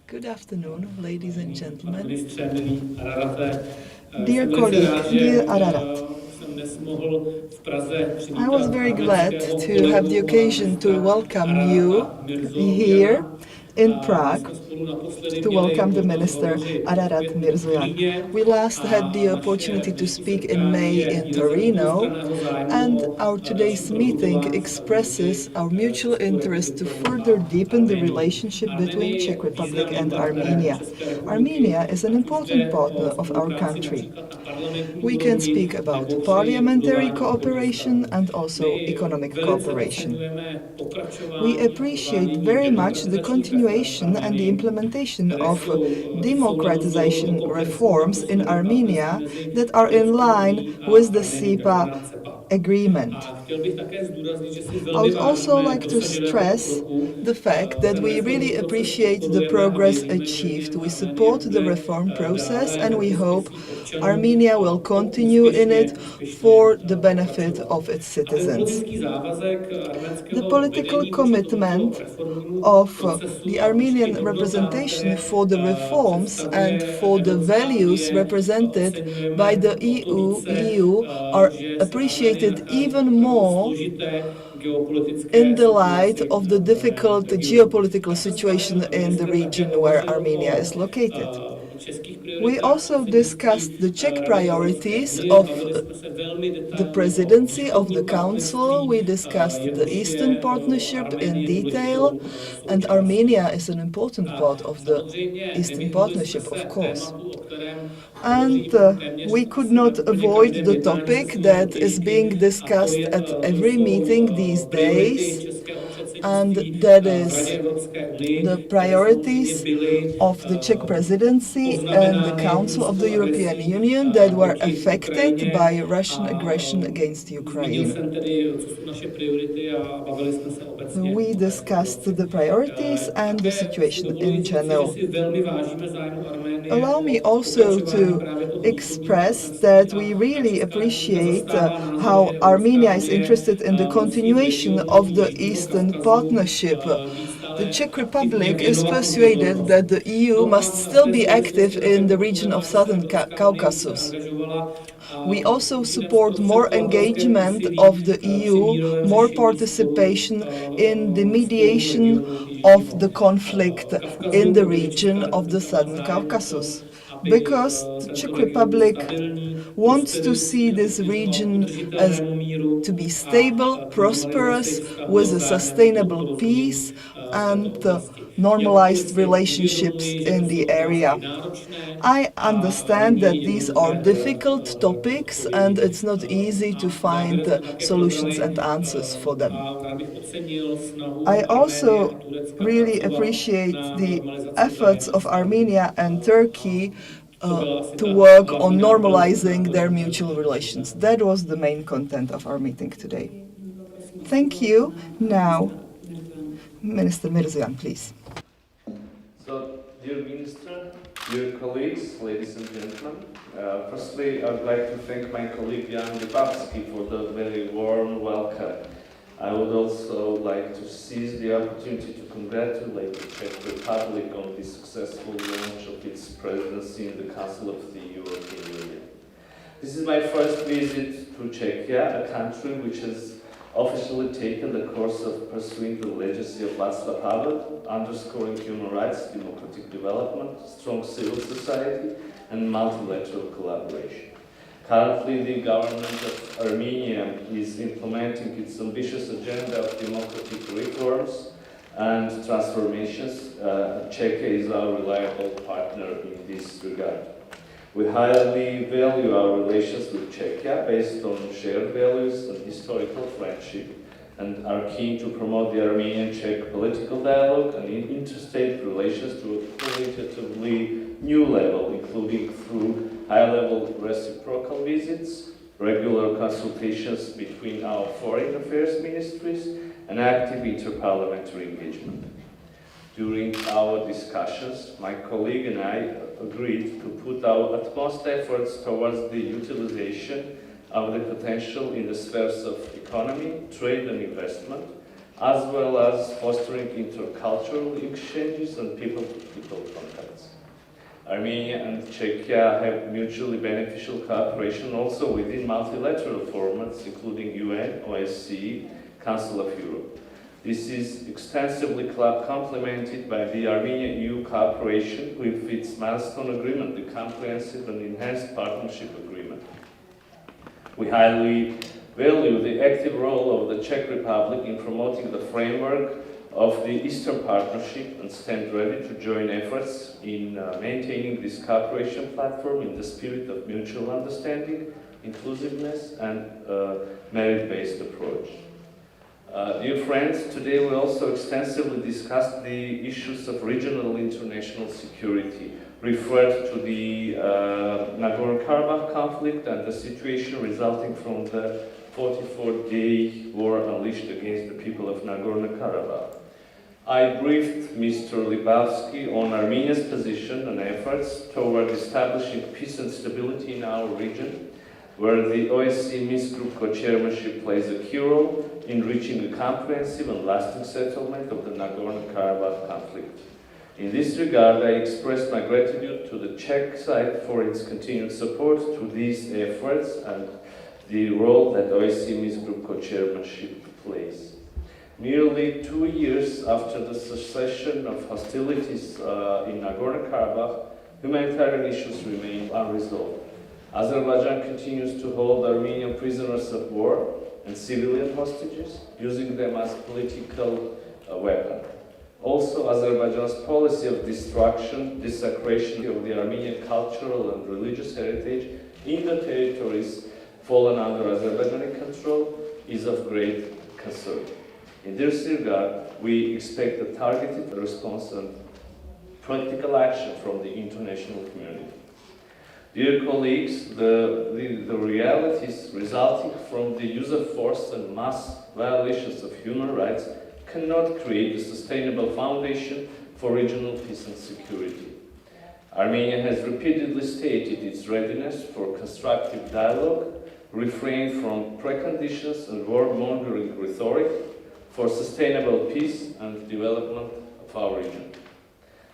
Good afternoon, ladies and gentlemen. Dear colleague, dear Ararat, I was very glad to have the occasion to welcome you here in Prague, to welcome the minister Ararata Mիրզոյանի. We last had the opportunity to speak in May in Torino, and our today's meeting expresses our mutual interest to further deepen the relationship between Czech Republic and Armenia. Armenia is an important partner of our country. We can speak about parliamentary cooperation and also economic cooperation. We appreciate very much the continuation and the implementation of democratization reforms in Armenia that are in line with the SIPA agreement. I would also like to stress the fact that we really appreciate the progress achieved. We support the reform process and we hope Armenia will continue in it for the benefit of its citizens. The political commitment of the Armenian representation for the reforms and for the values represented by the EU are appreciated even more in the light of the difficult geopolitical situation in the region where Armenia is located. We also discussed the Czech priorities of the presidency of the Council. We discussed the Eastern Partnership in detail, and Armenia is an important part of the Eastern Partnership, of course. And we could not avoid the topic that is being discussed at every meeting these days, and that is the priorities of the Czech presidency and the Council of the European Union that were affected by Russian aggression against Ukraine. We discussed the priorities and the situation in general. Allow me also to express that we really appreciate how Armenia is interested in the continuation of the Eastern Partnership. The Czech Republic is persuaded that the EU must still be active in the region of Southern Caucasus. We also support more engagement of the EU, more participation in the mediation of the conflict in the region of the Southern Caucasus, because the Czech Republic wants to see this region as to be stable, prosperous, with a sustainable peace and normalized relationships in the area. I understand that these are difficult topics and it's not easy to find solutions and answers for them. I also really appreciate the efforts of Armenia and Turkey to work on normalizing their mutual relations. That was the main content of our meeting today. Thank you. Now, Minister Mիրզոյանի, please. So, dear Minister, dear colleagues, ladies and gentlemen, firstly, I would like to thank my colleague Yan Lipavsky for the very warm welcome. I would also like to seize the opportunity to congratulate the Czech Republic on the successful launch of its presidency in the Council of the European Union. This is my first visit to Czechia, a country which has officially taken the course of pursuing the legacy of Vaclav Haveli, underscoring human rights, democratic development, strong civil society, and multilateral collaboration. Currently, the government of Armenia is implementing its ambitious agenda of democratic reforms and transformations. Czechia is our reliable partner in this regard. We highly value our relations with Czechia based on shared values and historical friendship, and are keen to promote the Armenian-Czech political dialogue and interstate relations to a qualitatively new level, including through high-level reciprocal visits, regular consultations between our foreign affairs ministries, and active interparliamentary engagement. During our discussions, my colleague and I agreed to put our utmost efforts towards the utilization of the potential in the spheres of economy, trade and investment, as well as fostering intercultural exchanges and people-to-people contacts. Armenia and Czechia have mutually beneficial cooperation also within multilateral formats, including UN, OSCE, Council of Europe. This is extensively complemented by the Armenia-EU cooperation with its milestone agreement, the Comprehensive and Enhanced Partnership Agreement. We highly value the active role of the Czech Republic in promoting the framework of the Eastern Partnership and stand ready to join efforts in maintaining this cooperation platform in the spirit of mutual understanding, inclusiveness, and merit-based approach. Dear friends, today we also extensively discussed the issues of regional international security, referred to the Nagorno-Karabakh conflict and the situation resulting from the 44-day war unleashed against the people of Nagorno-Karabakh. I briefed Mr. Lipavsky on Armenia's position and efforts toward establishing peace and stability in our region, where the OSCE Minsk Group co-chairmanship plays a key role in reaching a comprehensive and lasting settlement of the Nagorno-Karabakh conflict. In this regard, I express my gratitude to the Czech side for its continued support to these efforts and the role that OSCE Minsk Group co-chairmanship plays. Nearly 2 years after the cessation of hostilities in Nagorno-Karabakh, humanitarian issues remain unresolved. Azerbaijan continues to hold Armenian prisoners of war and civilian hostages, using them as political weapon. Also, Azerbaijan's policy of destruction, desecration of the Armenian cultural and religious heritage in the territories fallen under Azerbaijani control is of great concern. In this regard, we expect a targeted response and practical action from the international community. Dear colleagues, the realities resulting from the use of force and mass violations of human rights cannot create a sustainable foundation for regional peace and security. Armenia has repeatedly stated its readiness for constructive dialogue, refrained from preconditions and war-mongering rhetoric, for sustainable peace and development of our region.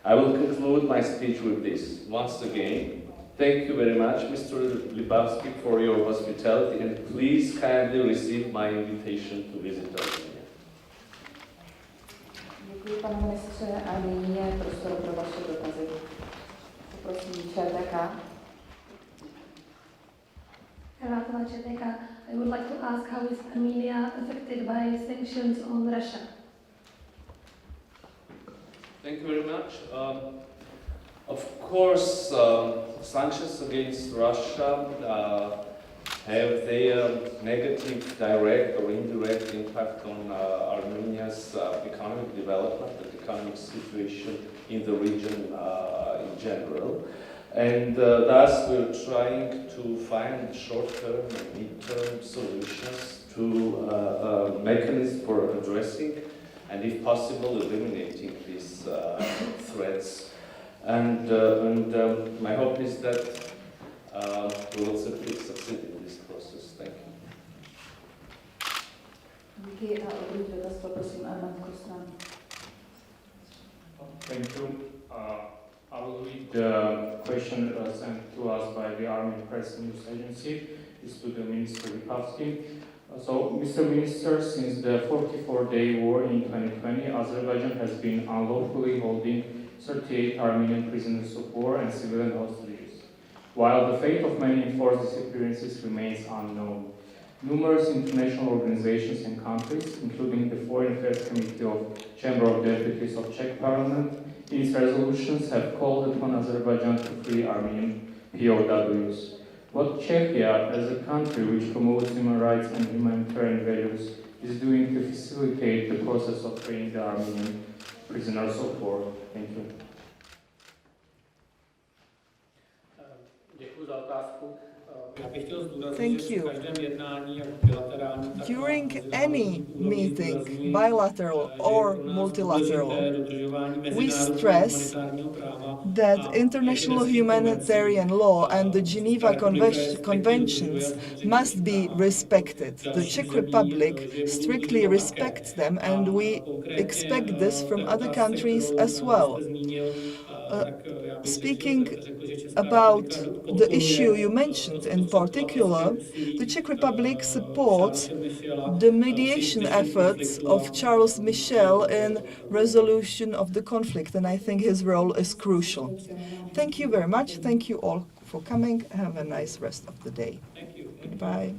I will conclude my speech with this. Once again, thank you very much, Mr. Lipavsky, for your hospitality, and please kindly receive my invitation to visit Armenia. Děkuji, pane ministře, a nyní je prostor pro vaše dotazy. Poprosím ČTK. I would like to ask how is Armenia affected by sanctions on Russia? Thank you very much. Of course, sanctions against Russia have their negative direct or indirect impact on Armenia's economic development and economic situation in the region in general. And thus we're trying to find short-term and mid-term solutions to mechanisms for addressing and, if possible, eliminating these threats. And my hope is that we will succeed in this process. Thank you. Díky a odvěď dotaz poprosím Armand Kostan. Thank you. I will read the question sent to us by the Army Press News Agency. It's to the Minister Lipavsky. So, Mr. Minister, since the 44-day war in 2020, Azerbaijan has been unlawfully holding 38 Armenian prisoners of war and civilian hostages, while the fate of many enforced disappearances remains unknown. Numerous international organizations and countries, including the Foreign Affairs Committee of Chamber of Deputies of Czech Parliament, in its resolutions have called upon Azerbaijan to free Armenian POWs. What Czechia, as a country which promotes human rights and humanitarian values, is doing to facilitate the process of freeing the Armenian prisoners of war? Thank you. Děkuji za otázku. Thank you. During any meeting, bilateral or multilateral, we stress that international humanitarian law and the Geneva Conventions must be respected. The Czech Republic strictly respects them, and we expect this from other countries as well. Speaking about the issue you mentioned in particular, the Czech Republic supports the mediation efforts of Charles Michel in resolution of the conflict, and I think his role is crucial. Thank you very much. Thank you all for coming. Have a nice rest of the day. Thank you. Goodbye.